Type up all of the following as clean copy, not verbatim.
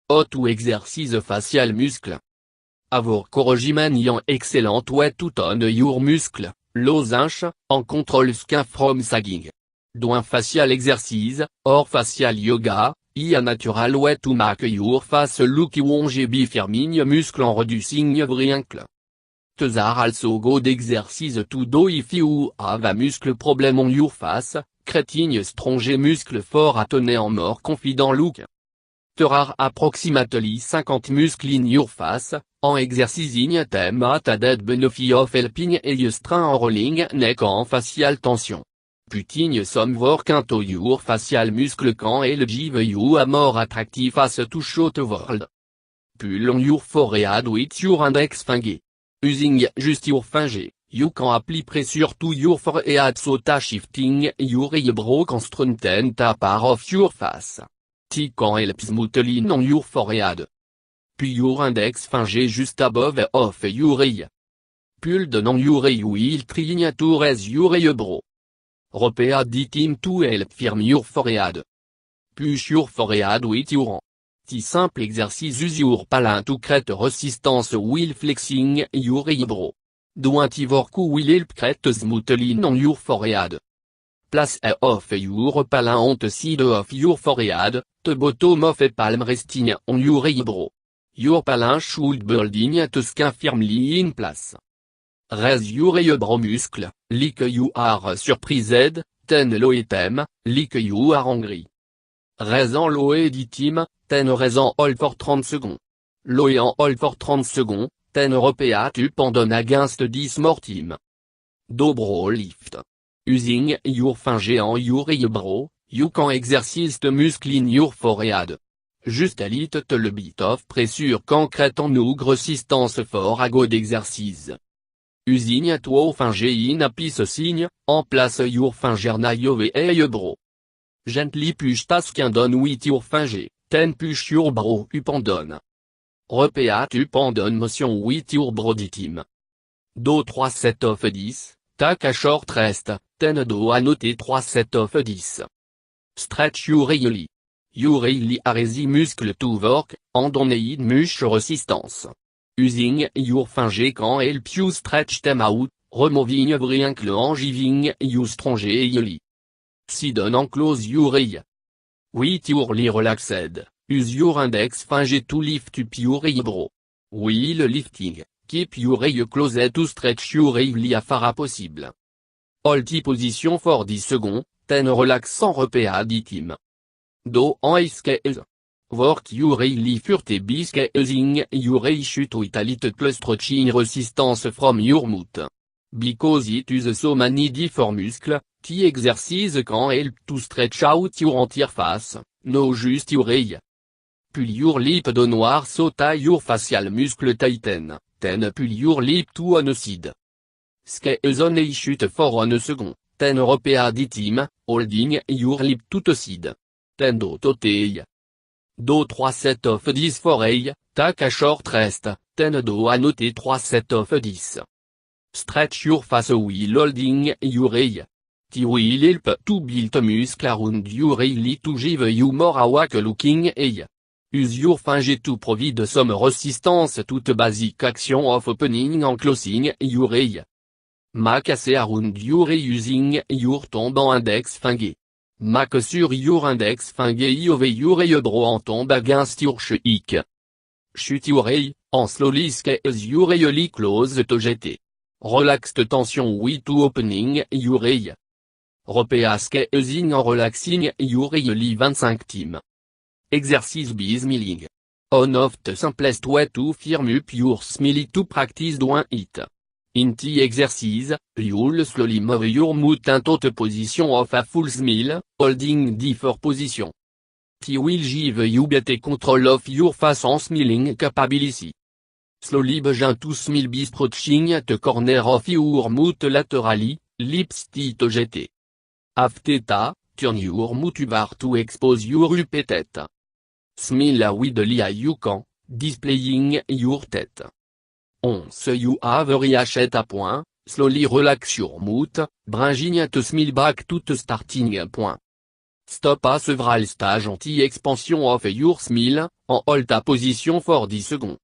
Auto exercice facial muscle. Avoir corregimen yan excellent ouais tout on your muscle, losange, en contrôle skin from sagging. Doin facial exercice, or facial yoga, a natural way to make your face look wonge be firming muscle en reducing wrinkle. Tesar also good exercise to do if you have a muscle problem on your face, creating strong muscle fort atone en more confident look. There approximately 50 muscles in your face, en exercising them at a dead benefit of helping a strain en rolling neck en facial tension. Putting some work into your facial muscle can help give you a more attractive face to show the world. Pull on your forehead with your index finger. Using just your finger, you can apply pressure to your forehead so that shifting your eyebrow can strengthen the part of your face. T can help smoothly on your forehead. Pull your index finger just above of your eye. Pull down on your eye while trying to raise your eyebrow. Repeat the team to help firm your forehead. Push your forehead with your hand. The simple exercise use your palm to create resistance while flexing your eyebrow. Don't work will help create smoothly on your forehead. Place a of your palm on the side of your forehead, the bottom of a palm resting on your eyebrow. Your palm should building to skin firmly in place. Raise your eyebrow muscle, like you are surprised, then lower them, like you are angry. Raise en lower the team, then raise en hold for 30 seconds. Lower en hold for 30 seconds, then repeat up and down against this more team. Do brow lift. Using your finger on your eyebrow, you can exercise the muscle in your forehead. Just a little bit of pressure can create an resistance for a good exercise. Using two finger in a peace sign, en place your finger na your eyebrow. Gently push the skin down with your finger, then push your brow up and down. Repeat up and down motion with your brow team. Do 3 sets of 10, take a short rest, then do another 3 sets of 10. Stretch your eye. Your eye are easy muscle to work, and on need much resistance. Using your finger can help you stretch them out, removing wrinkle and giving you strong eye. Sit down and close your eye. With your eye relaxed, use your index finger to lift up your eyebrow. While lifting, keep your eye closed to stretch your eye as far as possible. Hold the position for 10 seconds, then relax sans repeat the team. Do en escape. Work your eye furte biscazing your eye shoot with a little plus stretching resistance from your mouth. Because it is so many different muscles, the exercise can help to stretch out your entire face, no just your eye. Pull your lip downward so that your facial muscle tighten, then pull your lip to one side. Squeeze on eye shoot for 1 second, then repeat the team, holding your lip to the side. Then do to eye. Do 3 sets of 10 for eye, take a short rest, then do another 3 sets of 10. Stretch your face while holding your eye. The will help to build muscle around your eye to give you more awake looking eye. Use your finger to provide some resistance to the basic action of opening and closing your eye. Make around your eye using your thumb and index finger. Make sur your index finger over your eyebrow and thumb against your cheek. Shut your eye, and slowly squeeze your eye close to jet. Relax the tension with to opening your eye. Repeat squeezing and relaxing your eye 25 times. Exercise by smiling. One of the simplest way to firm up your smile to practice doing it. In the exercise, you'll slowly move your mouth into the position of a full smile, holding the 4 position. It will give you better control of your face and smiling capability. Slowly begin to smile by stretching the corner of your mouth laterally, lips tight jet. After that, turn your mouth bar to expose your upper teeth. Smile with the eye you can, displaying your teeth. Once you have reached a point, slowly relax your mouth, bringing the smile back to the starting point. Stop à several stage anti-expansion of your smile, en hold à position for 10 secondes.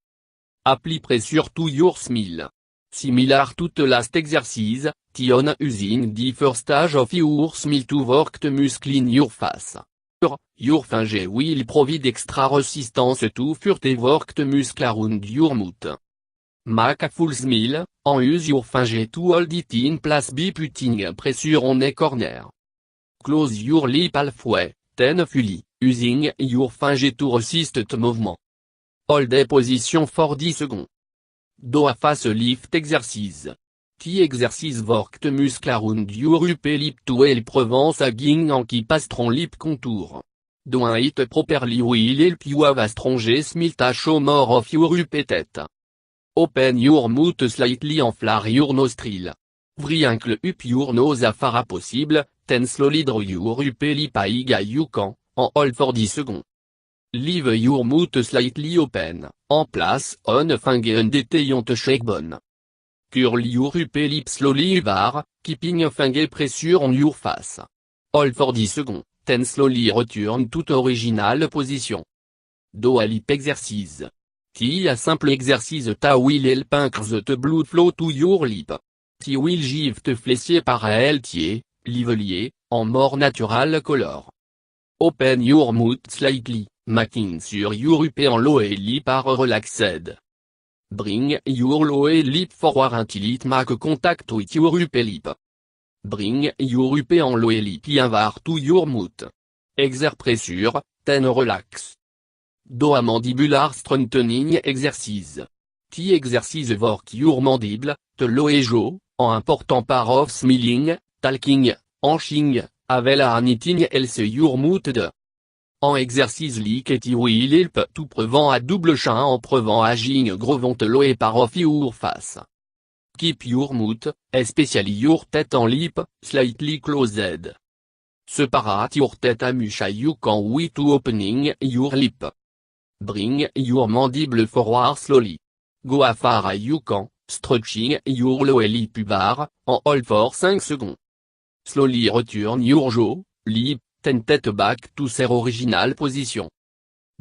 Apply pressure to your smile. Similar to the last exercise, tion using the first stage of your smile to work the muscle in your face. Your finger will provide extra resistance to further work the muscle around your mouth. Make a full smile, and use your finger to hold it in place by putting pressure on a corner. Close your lip halfway, then fully, using your finger to resist the movement. Hold a position for 10 seconds. Do a face lift exercise. The exercise work the muscle around your upper lip to help prevent sagging and keep a strong lip contour. Doing it properly will help you have a stronger smile to show more of your upper teeth. Open your mouth slightly and flare your nostril. Wrinkle up your nose as far as possible, then slowly draw your upper lip as high as you can, and hold for 10 seconds. Leave your mouth slightly open, en place on finger and détaillant shake bone. Curl your upper lip slowly over, keeping finger pressure on your face. Hold for 10 seconds, then slowly return to original position. Do a lip exercise. T a simple exercise ta will help increase the blood flow to your lip. T will give te flessier par healthier, livelier, en more natural color. Open your mouth slightly, making sure your upper and lower lip are relaxed. Bring your lower lip forward until it make contact with your upper lip. Bring your upper and lower lip inward to your mouth. Exert pressure, then relax. Do a mandibular strengthening exercise. T exercise work your mandible, the lower jaw, en important part of smiling, talking, enching, avec la knitting else your mouth de. En exercice like it will help to prevent a double chin en prevent aging grovant lower part of your face. Keep your mouth, especially your teeth and lip, slightly closed. Separate your teeth as much as you can with opening your lip. Bring your mandible forward slowly. Go as far as you can, stretching your lower lip bar, and hold for 5 seconds. Slowly return your jaw, lip, then teeth back to their original position.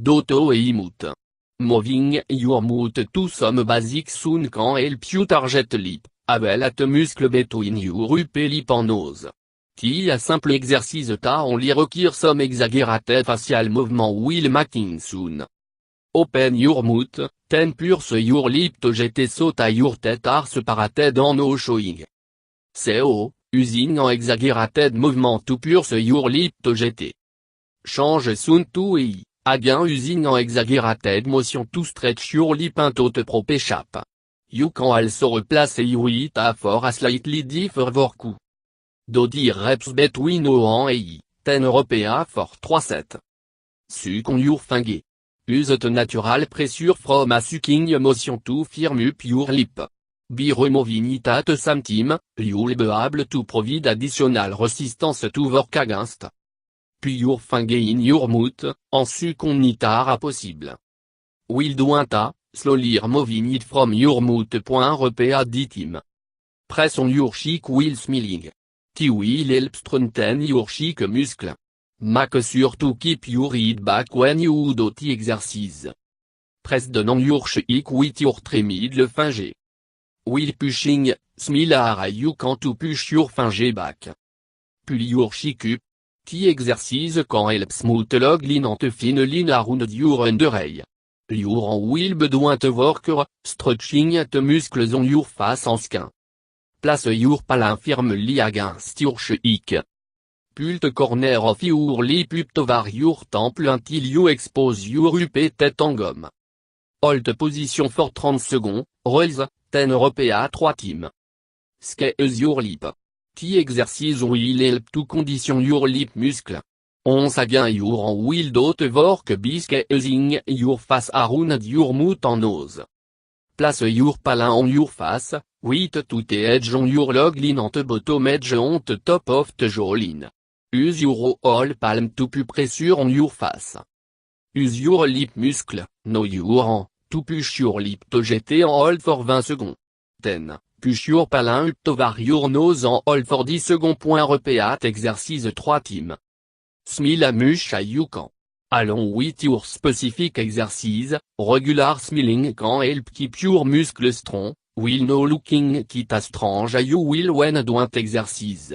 Doto e mouth. Moving your mouth to some basic sound can help you target lip, avec at muscle between your upper lip and nose. T a simple exercise ta only require some exaggerated facial movement will making soon. Open your mouth, then purse your lip to get so that your teeth are separated and no showing. CO, using an exaggerated movement to purse your lip to get. Change soon to E, again using an exaggerated motion to stretch your lip into the proper shape. You can also replace it with a for a slightly different work. Do the reps between O and E, 10 rpa for 3 sets. Suck on your finger. Use the natural pressure from a sucking motion to firm up your lip. By removing it at the same time, you'll be able to provide additional resistance to work against. Put your finger in your mouth, en suck on it as possible. While doing that, slowly removing it from your mouth. Rpa the time. Press on your cheek while smiling. It will help strengthen your cheek muscle. Make sure to keep your head back when you do the exercise. Press down on your cheek with your three middle finger. While pushing, smile as you can to push your finger back. Pull your cheek up. The exercise can help smooth log line and fine line around your under eye. Your arm will be doing the work, stretching the muscles on your face and skin. Place your palm firmly against your cheek. Pull the corner of your lip up over your temple until you expose your upper teeth en gomme. Hold position for 30 seconds, raise, 10 rpa 3 times. Squeeze your lip. The exercise will help to condition your lip muscle. Once again your arm will do the work by squeezing your face around your mouth and nose. Place your palm on your face, with to the edge on your log line and the bottom edge on the top of the jawline. Use your whole palm to put pressure on your face. Use your lip muscle, no your hand, to push your lip to get and hold for 20 seconds. Then, push your palm up over your nose and hold for 10 seconds. Repeat exercise 3 times. Smilamush Ayukan. Allons with your specific exercise, regular smiling can help keep your muscles strong, will no looking kit as strange you will when doing exercise.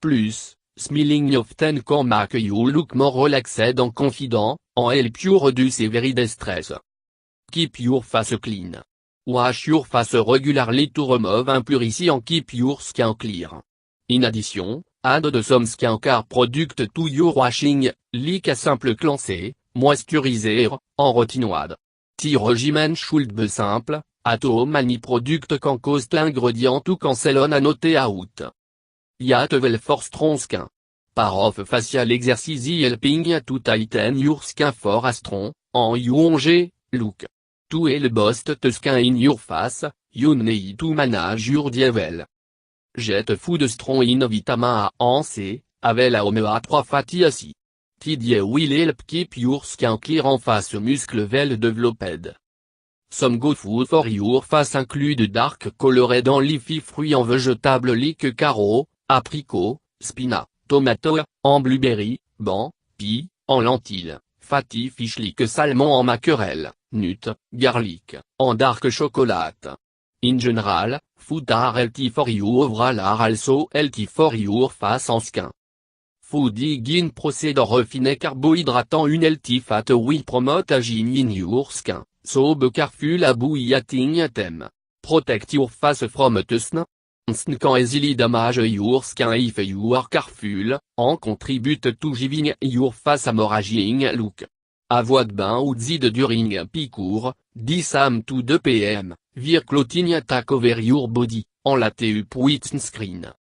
Plus, smiling often can make you look more relaxed and confident, and help you reduce everyday stress. Keep your face clean. Wash your face regularly to remove impurities and keep your skin clear. In addition, add some skincare product to your washing, like a simple cleanser, moisturizer, en retinouade. The regimen should be simple, at home any product can cost l'ingrédient to cancel on a noté out. Yet well for strong skin. Part of facial exercise helping to tighten your skin for a strong, and young, look. To help boost the skin in your face, you need to manage your diet. Get food strong in vitamin A and C, avec la omega-3 fatty acids. TDA will help keep your skin clear and face muscle well developed. Some good food for your face include dark colored and leafy fruits and vegetables like carrot, apricot, spinach, tomato, and blueberry, ban, pea, and lentilles, fatty fish like salmon and mackerel, nut, garlic, and dark chocolate. In general, food are healthy for you overall are also healthy for your face and skin. Fooding procedure refined carbohydrate and une healthy fat will promote aging in your skin, so be careful about eating them. Protect your face from the sun. Sun can easily damage your skin if you are careful, and contribute to giving your face a more aging look. Avoid bain ou zid during picour, 10 am to 2 pm, wear clothing attack over your body, en latte up with sunscreen.